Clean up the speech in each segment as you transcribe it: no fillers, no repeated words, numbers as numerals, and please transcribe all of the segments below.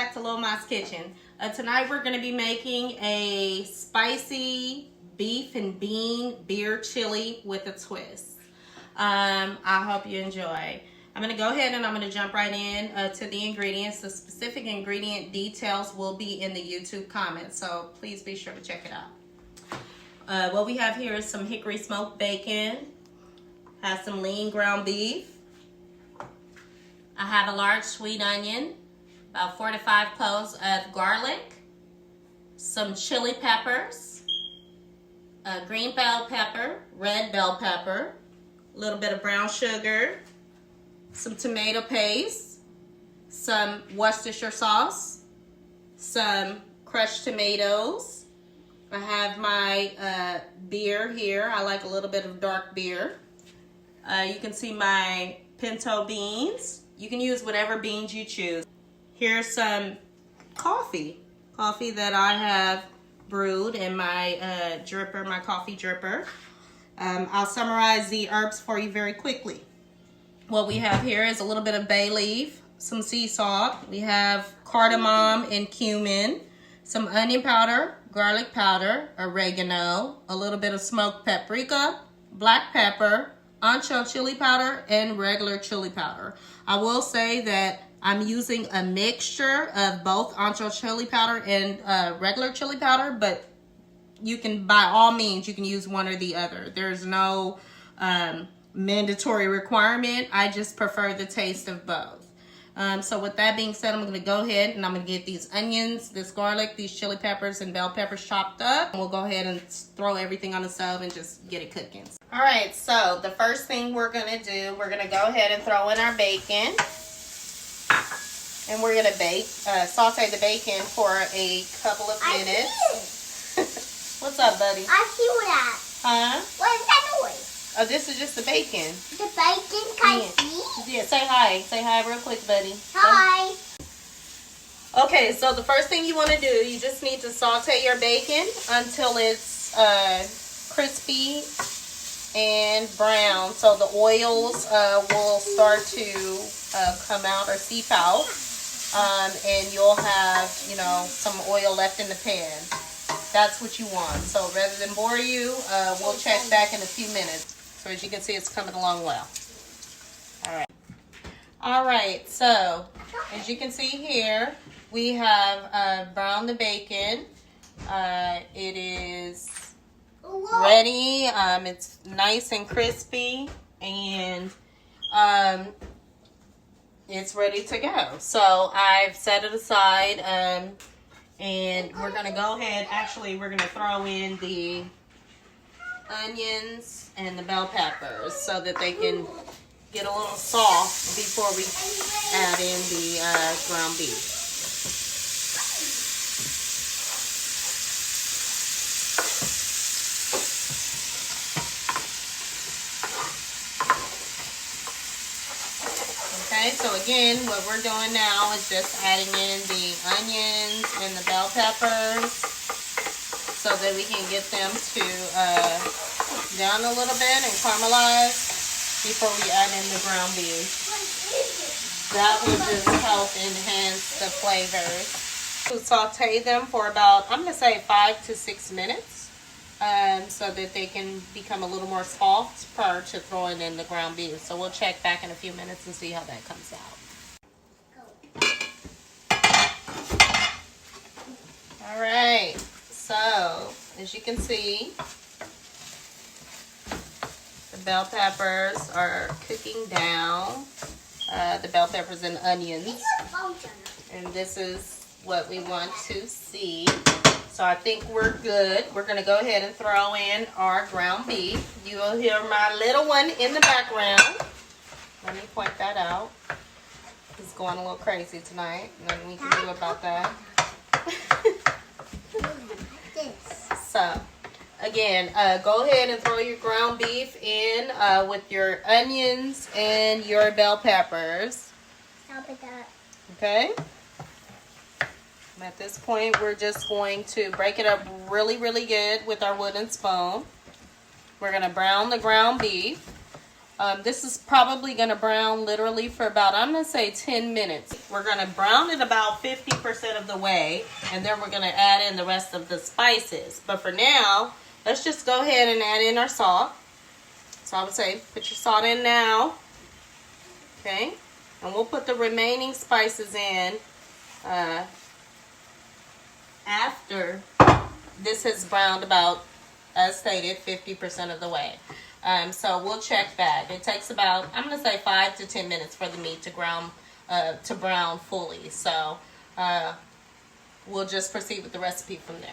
back to Lil Ma's Kitchen. Tonight we're going to be making a spicy beef and bean beer chili with a twist. I hope you enjoy. I'm going to go ahead and I'm going to jump right in to the ingredients. The specific ingredient details will be in the YouTube comments, so please be sure to check it out. What we have here is some hickory smoked bacon, have some lean ground beef. I have a large sweet onion, about 4 to 5 cloves of garlic, some chili peppers, a green bell pepper, red bell pepper, a little bit of brown sugar, some tomato paste, some Worcestershire sauce, some crushed tomatoes. I have my beer here. I like a little bit of dark beer. You can see my pinto beans. You can use whatever beans you choose. Here's some coffee that I have brewed in my dripper, my coffee dripper. I'll summarize the herbs for you very quickly. What we have here is a little bit of bay leaf, some sea salt. We have cardamom and cumin, some onion powder, garlic powder, oregano, a little bit of smoked paprika, black pepper, ancho chili powder, and regular chili powder. I will say that I'm using a mixture of both ancho chili powder and regular chili powder, but you can, by all means, you can use one or the other. There's no mandatory requirement. I just prefer the taste of both. So with that being said, I'm going to go ahead and I'm going to get these onions, this garlic, these chili peppers, and bell peppers chopped up. We'll go ahead and throw everything on the stove and just get it cooking. All right, so the first thing we're going to do, we're going to go ahead and throw in our bacon. And we're going to saute the bacon for a couple of minutes. What's up, buddy? I see that. Huh? What is that noise? Oh, this is just the bacon. The bacon? Can I see? Yeah, say hi. Say hi real quick, buddy. Hi. Okay, so the first thing you want to do, you just need to saute your bacon until it's crispy and brown. So the oils will start to come out or seep out. And you'll have, you know, some oil left in the pan. That's what you want. So rather than bore you, we'll check back in a few minutes. So as you can see, it's coming along well. All right, so as you can see here, we have browned the bacon. It is ready. It's nice and crispy, and it's ready to go. So I've set it aside, and we're gonna go ahead. Actually, we're gonna throw in the onions and the bell peppers so that they can get a little soft before we add in the ground beef. Okay, so again, what we're doing now is just adding in the onions and the bell peppers so that we can get them to down a little bit and caramelize before we add in the ground beef. That will just help enhance the flavors. So saute them for about, I'm going to say 5 to 6 minutes so that they can become a little more soft prior to throwing in the ground beef. So we'll check back in a few minutes and see how that comes out. All right, so as you can see, the bell peppers are cooking down, the bell peppers and onions, and this is what we want to see. So I think we're good. We're going to go ahead and throw in our ground beef. You will hear my little one in the background. Let me point that out. He's going a little crazy tonight. Nothing we can do about that. So, again, go ahead and throw your ground beef in with your onions and your bell peppers. Stop it up. Okay? At this point, we're just going to break it up really, really good with our wooden spoon. We're going to brown the ground beef. This is probably going to brown literally for about, I'm going to say 10 minutes. We're going to brown it about 50% of the way, and then we're going to add in the rest of the spices. But for now, let's just go ahead and add in our salt. So I would say put your salt in now. Okay. And we'll put the remaining spices in after this has browned about, as stated, 50% of the way. So we'll check back. It takes about, I'm going to say 5 to 10 minutes for the meat to brown fully. So we'll just proceed with the recipe from there.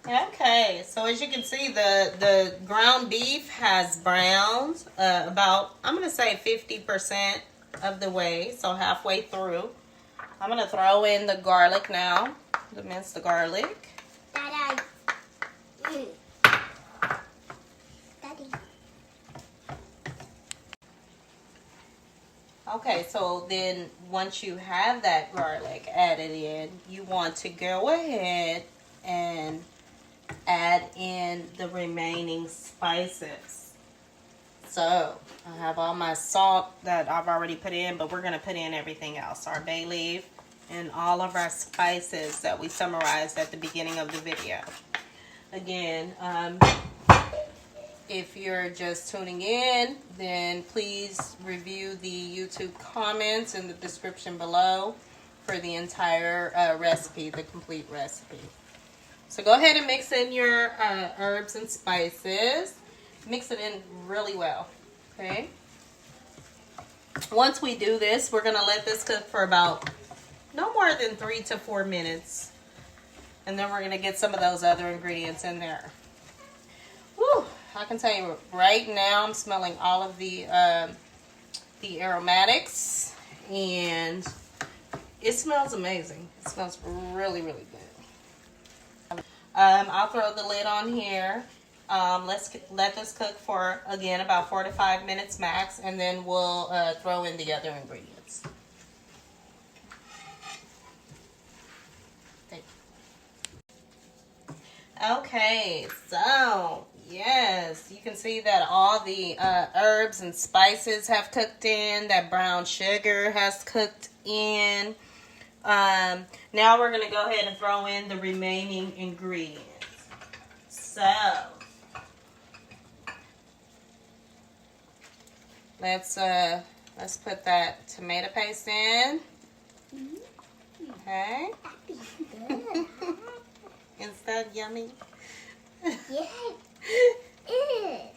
Okay, so as you can see, the ground beef has browned about, I'm going to say 50% of the way, so halfway through. I'm going to throw in the garlic now, the minced garlic. Daddy. Okay, so then once you have that garlic added in, you want to go ahead and add in the remaining spices. So I have all my salt that I've already put in, but we're going to put in everything else. Our bay leaf and all of our spices that we summarized at the beginning of the video. Again, if you're just tuning in, then please review the YouTube comments in the description below for the entire recipe, the complete recipe. So go ahead and mix in your herbs and spices. Mix it in really well, okay? Once we do this, we're going to let this cook for about no more than 3 to 4 minutes. And then we're going to get some of those other ingredients in there. Woo! I can tell you right now, I'm smelling all of the aromatics, and it smells amazing. It smells really, really good. I'll throw the lid on here. Let's let this cook for, again, about 4 to 5 minutes max, and then we'll throw in the other ingredients. Okay, so yes, you can see that all the herbs and spices have cooked in. That brown sugar has cooked in. Now we're going to go ahead and throw in the remaining ingredients. So let's put that tomato paste in. Okay. Is that yummy? Yes, it is.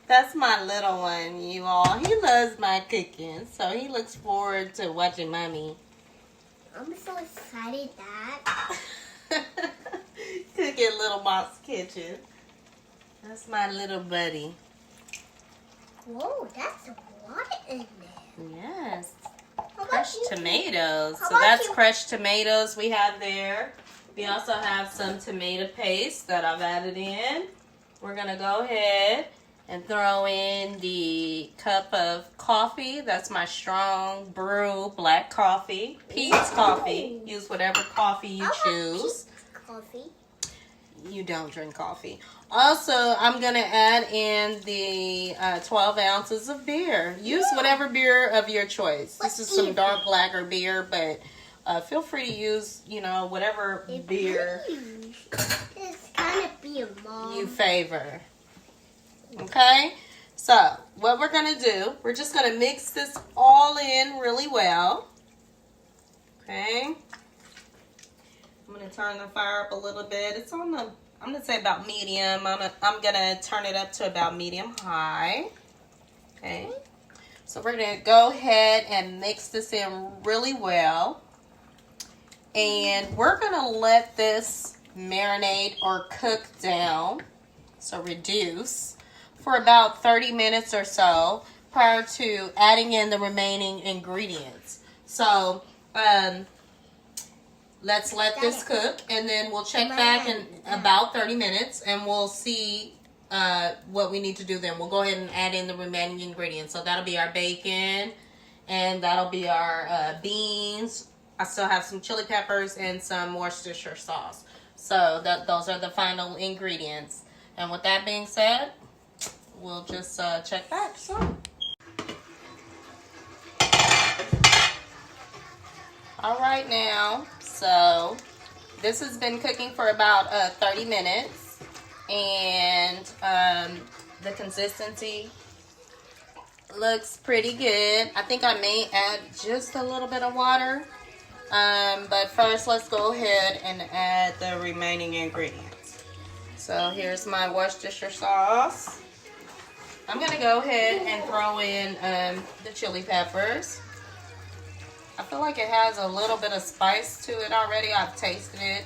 That's my little one, you all. He loves my cooking, so he looks forward to watching Mommy. I'm so excited, Dad. Cooking Little Mom's kitchen. That's my little buddy. Whoa, that's a lot in there. Yes. How about Crushed you? tomatoes. How So about that's you? crushed tomatoes we have there. We also have some tomato paste that I've added in. We're going to go ahead and throw in the cup of coffee. That's my strong brew black coffee. Pete's coffee. Use whatever coffee you choose. Coffee. You don't drink coffee. Also, I'm going to add in the 12 ounces of beer. Use whatever beer of your choice. This is some dark lager beer, but feel free to use, whatever beer It's kind of beer, Mom. you favor. Okay? So, what we're going to do, we're just going to mix this all in really well. Okay? I'm going to turn the fire up a little bit. It's on the, I'm going to say about medium. I'm going to turn it up to about medium high. Okay? So, we're going to go ahead and mix this in really well. And we're going to let this marinate or cook down, so reduce, for about 30 minutes or so prior to adding in the remaining ingredients. So let's let this cook, and then we'll check back in about 30 minutes, and we'll see what we need to do then. We'll go ahead and add in the remaining ingredients. So that'll be our bacon, and that'll be our beans. I still have some chili peppers and some Worcestershire sauce. So those are the final ingredients. And with that being said, we'll just check back. So. All right now, so this has been cooking for about 30 minutes, and the consistency looks pretty good. I think I may add just a little bit of water, but first let's go ahead and add the remaining ingredients. So here's my Worcestershire sauce. I'm gonna go ahead and throw in the chili peppers. I feel like it has a little bit of spice to it already. I've tasted it.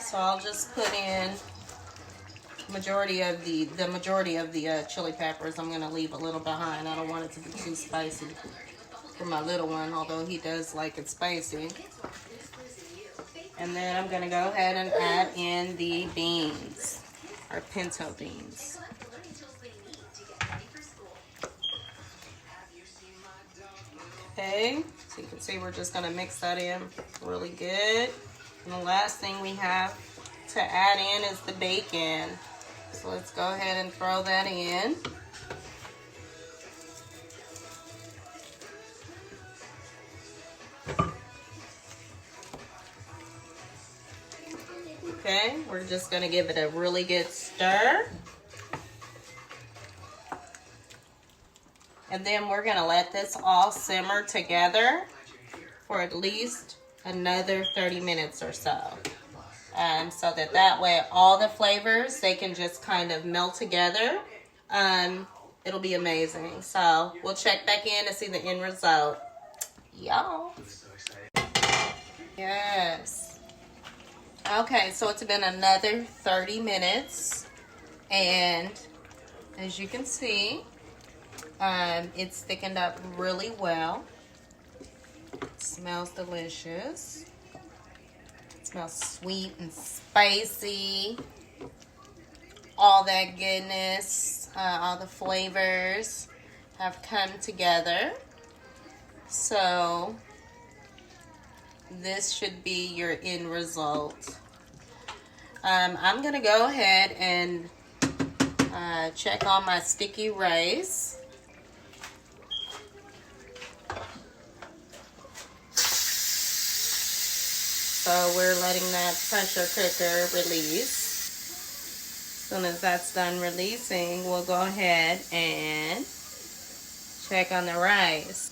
So I'll just put in majority of the chili peppers. I'm gonna leave a little behind. I don't want it to be too spicy for my little one, although he does like it spicy. And then I'm gonna go ahead and add in the beans, or pinto beans. Okay, so you can see we're just gonna mix that in really good. And the last thing we have to add in is the bacon. So let's go ahead and throw that in. Okay, we're just gonna give it a really good stir. And then we're gonna let this all simmer together for at least another 30 minutes or so. So that way all the flavors, they can just kind of melt together. It'll be amazing. So we'll check back in to see the end result. Y'all. Yes. Okay, so it's been another 30 minutes. And as you can see, it's thickened up really well. It smells delicious. It smells sweet and spicy. All that goodness, all the flavors have come together. So this should be your end result. I'm gonna go ahead and check on my sticky rice. So we're letting that pressure cooker release. As soon as that's done releasing, we'll go ahead and check on the rice.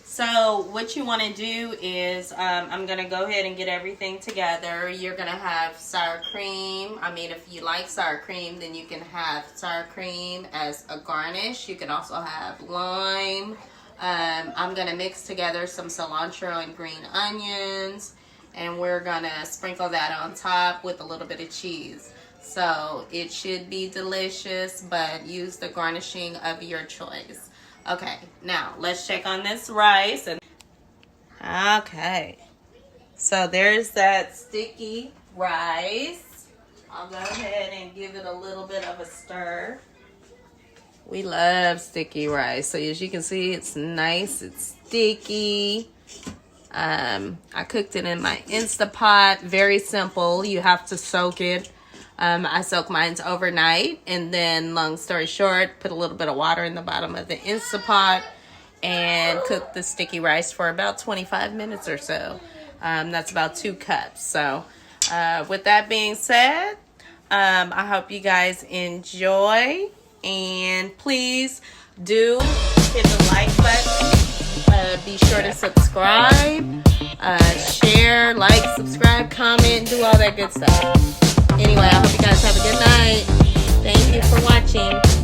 So what you want to do is, I'm going to go ahead and get everything together. You're going to have sour cream. I mean, if you like sour cream, then you can have sour cream as a garnish. You can also have lime. I'm going to mix together some cilantro and green onions, and we're going to sprinkle that on top with a little bit of cheese. So it should be delicious, but use the garnishing of your choice. Okay, now let's check on this rice. Okay, so there's that sticky rice. I'll go ahead and give it a little bit of a stir. We love sticky rice. So as you can see, it's nice, it's sticky. I cooked it in my Instapot. Very simple. You have to soak it. I soak mine overnight, and then, long story short, put a little bit of water in the bottom of the Instapot and cook the sticky rice for about 25 minutes or so. That's about 2 cups. So with that being said, I hope you guys enjoy, and please do hit the like button. Be sure to subscribe, share, like, subscribe, comment, do all that good stuff. Anyway, I hope you guys have a good night. Thank you for watching.